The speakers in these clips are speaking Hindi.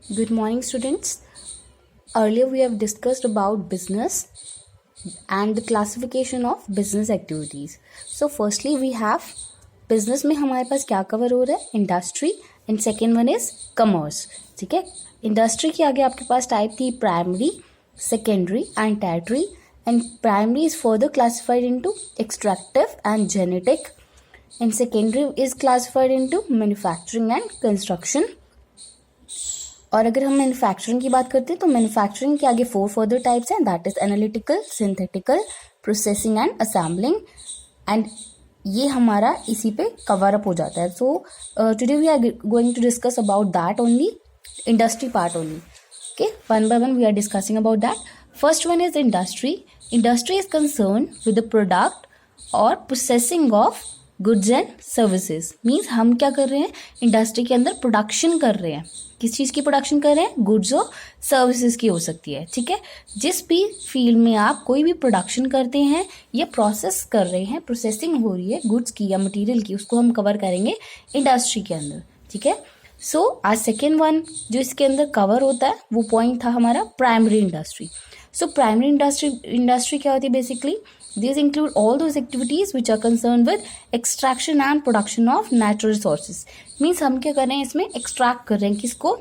Good morning, students. Earlier, we have discussed about business and the classification of business activities. So, firstly, we have business में हमारे पास क्या कवर हो रहा है? Industry and second one is commerce. ठीक है. इंडस्ट्री के आगे आपके पास टाइप थी primary, secondary and tertiary. And primary is further classified into extractive and genetic, and secondary is classified into manufacturing and construction. और अगर हम मैन्युफैक्चरिंग की बात करते हैं तो मैन्युफैक्चरिंग के आगे 4 फर्दर टाइप्स हैं, that is analytical, synthetical, processing and assembling. And ये हमारा इसी पे कवर अप हो जाता है. So today we are going to discuss about that only, industry part only. Okay, one by one we are discussing about that. First one is industry. Industry is concern with the product और processing of goods and services. Means हम क्या कर रहे हैं, इंडस्ट्री के अंदर प्रोडक्शन कर रहे हैं. किस चीज़ की प्रोडक्शन कर रहे हैं? गुड्स और सर्विसेज की हो सकती है. ठीक है. जिस भी फील्ड में आप कोई भी प्रोडक्शन करते हैं या प्रोसेस कर रहे हैं, प्रोसेसिंग हो रही है गुड्स की या मटेरियल की, उसको हम कवर करेंगे इंडस्ट्री के अंदर. ठीक है. सो आज सेकेंड वन जो इसके अंदर कवर होता है वो पॉइंट था हमारा primary industry. So primary industry क्या होती है? Basically these include all those activities which are concerned with extraction and production of natural resources. Means हम क्या कर रहे हैं, इसमें एक्सट्रैक्ट कर रहे हैं किसको?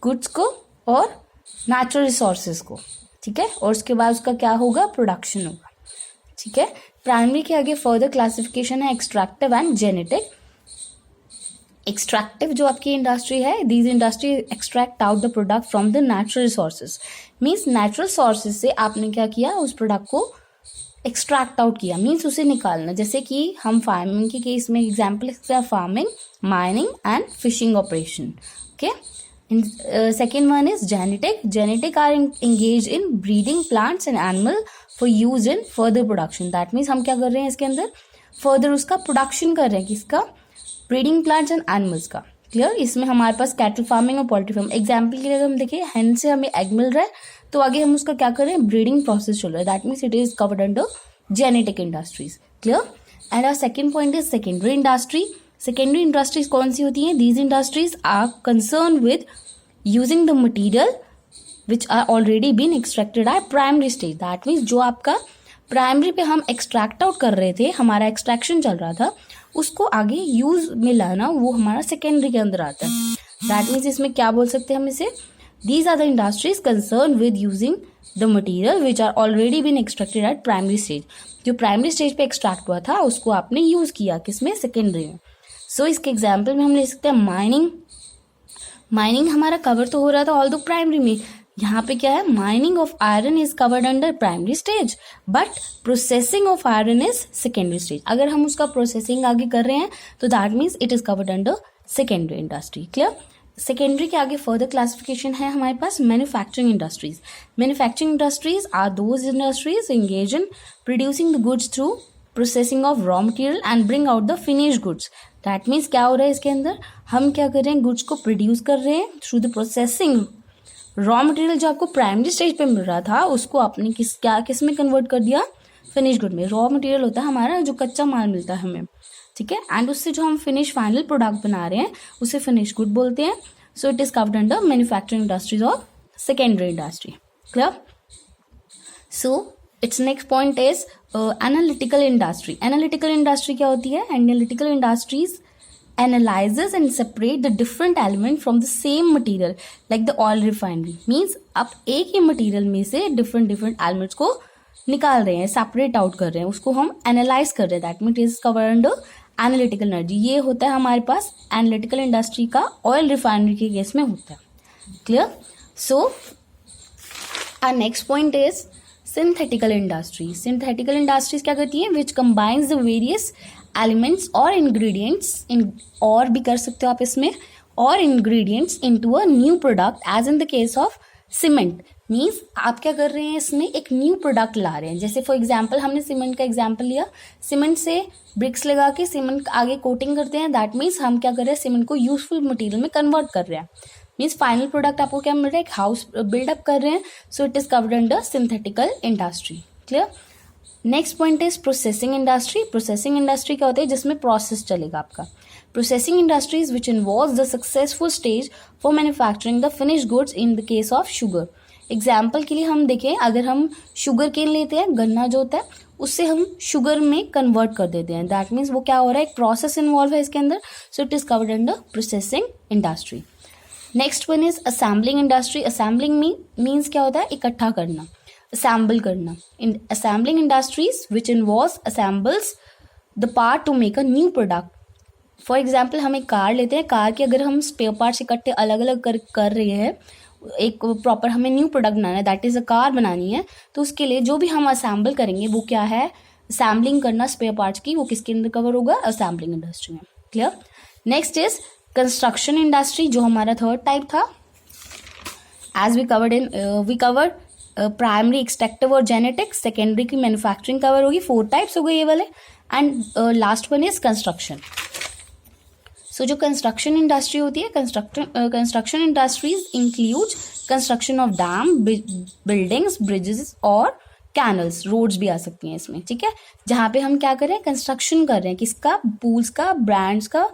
गुड्स को और नेचुरल रिसोर्सेज को. ठीक है. और उसके बाद उसका क्या होगा? प्रोडक्शन होगा. ठीक है. प्राइमरी के आगे फर्दर क्लासिफिकेशन है एक्सट्रैक्टिव एंड जेनेटिक. एक्सट्रैक्टिव जो आपकी इंडस्ट्री है, these industry extract out the product from the natural resources. Means natural sources से आपने क्या किया, उस प्रोडक्ट को एक्सट्रैक्ट आउट किया. मीन्स उसे निकालना. जैसे कि हम फार्मिंग के केस में example farming, mining and fishing operation. Okay. Second one is genetic. Genetic are engage in breeding plants and animal for use in further production. That means हम क्या कर रहे हैं, इसके अंदर फर्दर उसका प्रोडक्शन कर रहे हैं. किसका? ब्रीडिंग प्लांट्स एंड एनिमल्स का. क्लियर. इसमें हमारे पास कैटल फार्मिंग और पोल्ट्री फार्मिंग. एग्जाम्पल के लिए अगर हम देखें, हेन से हमें एग मिल रहा है तो आगे हम उसका क्या कर रहे हैं, ब्रीडिंग प्रोसेस चल रहा है. That means it is covered under genetic industries. Clear. And our second point is secondary industry. Secondary industries कौन सी होती हैं? These industries are concern with using the material which are already been extracted at primary stage. That means जो आपका प्राइमरी पे हम एक्सट्रैक्ट आउट कर रहे थे, हमारा एक्सट्रैक्शन चल रहा था, उसको आगे यूज में लाना, वो हमारा सेकेंडरी के अंदर आता है. दैट मीन्स इसमें क्या बोल सकते हैं हम इसे? These are the industries concerned with using the material which are already been extracted at primary stage. जो प्राइमरी स्टेज पे एक्सट्रैक्ट हुआ था उसको आपने यूज किया किसमें? सेकेंडरी में. सो इसके एग्जाम्पल में हम ले सकते हैं माइनिंग. माइनिंग हमारा कवर तो हो रहा था ऑल दो प्राइमरी में. यहाँ पे क्या है? Mining of iron is covered under primary stage but processing of iron is secondary stage. अगर हम उसका प्रोसेसिंग आगे कर रहे हैं तो that means it is covered under secondary industry. Clear. Secondary के आगे फर्दर क्लासिफिकेशन है हमारे पास manufacturing industries. Manufacturing industries are those industries engage in producing the goods through processing of raw material and bring out the finish goods. That means क्या हो रहा है इसके अंदर? हम क्या कर रहे हैं, गुड्स को प्रोड्यूस कर रहे हैं through the processing. Raw material जो आपको प्राइमरी स्टेज पे मिल रहा था उसको आपने किस में कन्वर्ट कर दिया? फिनिश गुड में. रॉ मटेरियल होता है हमारा जो कच्चा माल मिलता है हमें. ठीक है. एंड उससे जो हम फिनिश फाइनल प्रोडक्ट बना रहे हैं उसे फिनिश गुड बोलते हैं. So it is covered under manufacturing industries और secondary industry. Clear. So its next point is analytical industry. Analytical industry क्या होती है? Analytical industries analyzes and separate the different element from the same material like the oil refinery. Means आप एक ही मटेरियल में से different elements को निकाल रहे हैं, सेपरेट आउट कर रहे हैं, उसको हम एनालाइज कर रहे हैं. That means is covered under analytical energy. ये होता है हमारे पास एनालिटिकल इंडस्ट्री का ऑयल रिफाइनरी के केस में होता है. Clear. So our next point is synthetical industry. Synthetical industries क्या करती हैं? Which combines the various elements और इंग्रेडिएंट्स इन, और भी कर सकते हो आप इसमें, और ingredients into a new product as in the case of cement. Means आप क्या कर रहे हैं, इसमें एक न्यू प्रोडक्ट ला रहे हैं. जैसे फॉर एग्जांपल हमने सीमेंट का एग्जांपल लिया. सीमेंट से ब्रिक्स लगा के सीमेंट आगे कोटिंग करते हैं. दैट मीन्स हम क्या कर रहे हैं, सीमेंट को यूजफुल मटेरियल में कन्वर्ट कर रहे हैं. मीन्स फाइनल प्रोडक्ट आपको क्या मिल रहा है? एक हाउस बिल्डअप कर रहे हैं. So it is covered under synthetical industry. Clear. Next point is processing industry. Processing industry क्या होता है? जिसमें प्रोसेस चलेगा आपका. Processing industries which involves the successful stage for manufacturing the finished goods in the case of sugar. Example के लिए हम देखें, अगर हम शुगर केन लेते हैं, गन्ना जो होता है उससे हम शुगर में कन्वर्ट कर देते हैं. दैट मीन्स वो क्या हो रहा है, एक प्रोसेस इन्वॉल्व है इसके अंदर. So it is covered under processing industry. Next one is assembling industry. Assembling means क्या होता है, इकट्ठा करना, असेंबल करना. In assembling industries which involves assembles the part to make a new product. For example हम एक कार लेते हैं, कार के अगर हम स्पेयर पार्ट्स इकट्ठे अलग अलग कर रहे हैं, एक प्रॉपर हमें न्यू प्रोडक्ट बनाना है, दैट इज अ कार बनानी है, तो उसके लिए जो भी हम असेंबल करेंगे वो क्या है, असेंबलिंग करना स्पेयर पार्ट्स की, वो किसके अंदर कवर होगा, असेंबलिंग इंडस्ट्री में. Clear. Next is construction industry, जो हमारा थर्ड टाइप था. As we covered primary, extractive और जेनेटिक. सेकेंडरी की मैन्युफैक्चरिंग कवर होगी. 4 टाइप्स हो गए ये वाले. And last one is construction. So जो कंस्ट्रक्शन इंडस्ट्री होती है, construction industries include construction of dam, buildings, bridges और कैनल्स, रोड्स भी आ सकती हैं इसमें. ठीक है, जहाँ पे हम क्या कर रहे हैं, कंस्ट्रक्शन कर रहे हैं, किसका, पूल्स का, ब्रांड्स का,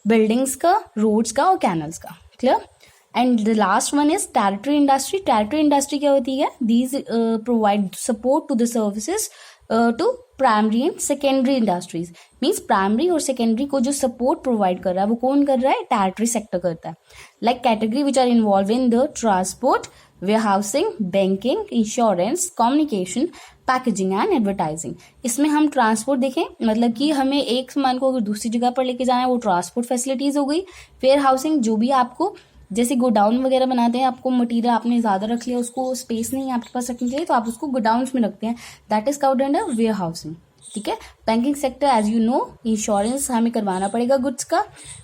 बिल्डिंग्स का, रोड्स का और कैनल्स का. Clear. And the last one is territory industry. Territory industry क्या होती है, these provide support to the services to primary and secondary industries. Means primary और सेकेंडरी को जो सपोर्ट प्रोवाइड कर रहा है वो कौन कर रहा है, टेरिटरी सेक्टर करता है. Like category which are involve in the transport, warehousing, banking, insurance, communication, packaging and advertising. इसमें हम ट्रांसपोर्ट देखें, मतलब कि हमें एक सामान को अगर दूसरी जगह पर लेके जाना है, वो ट्रांसपोर्ट फैसिलिटीज हो गई. वेयर हाउसिंग, जो भी आपको जैसे गोडाउन वगैरह बनाते हैं, आपको मटेरियल आपने ज़्यादा रख लिया, उसको स्पेस नहीं है आपके पास रखने के लिए, तो आप उसको गोडाउन्स में रखते हैं, that is covered under warehousing. ठीक है. Banking sector, as you know, insurance हमें करवाना पड़ेगा गुड्स का.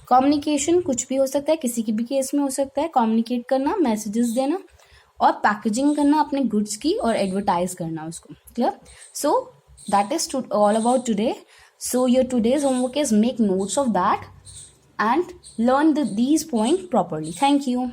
कम्युनिकेशन कुछ भी हो सकता है, किसी की भी केस में हो सकता है, कम्युनिकेट करना, मैसेजेस देना, और पैकेजिंग करना अपने गुड्स की, और एडवर्टाइज करना उसको. Clear. So that is all about today. So your today's homework is make notes of that and learn these points properly. Thank you.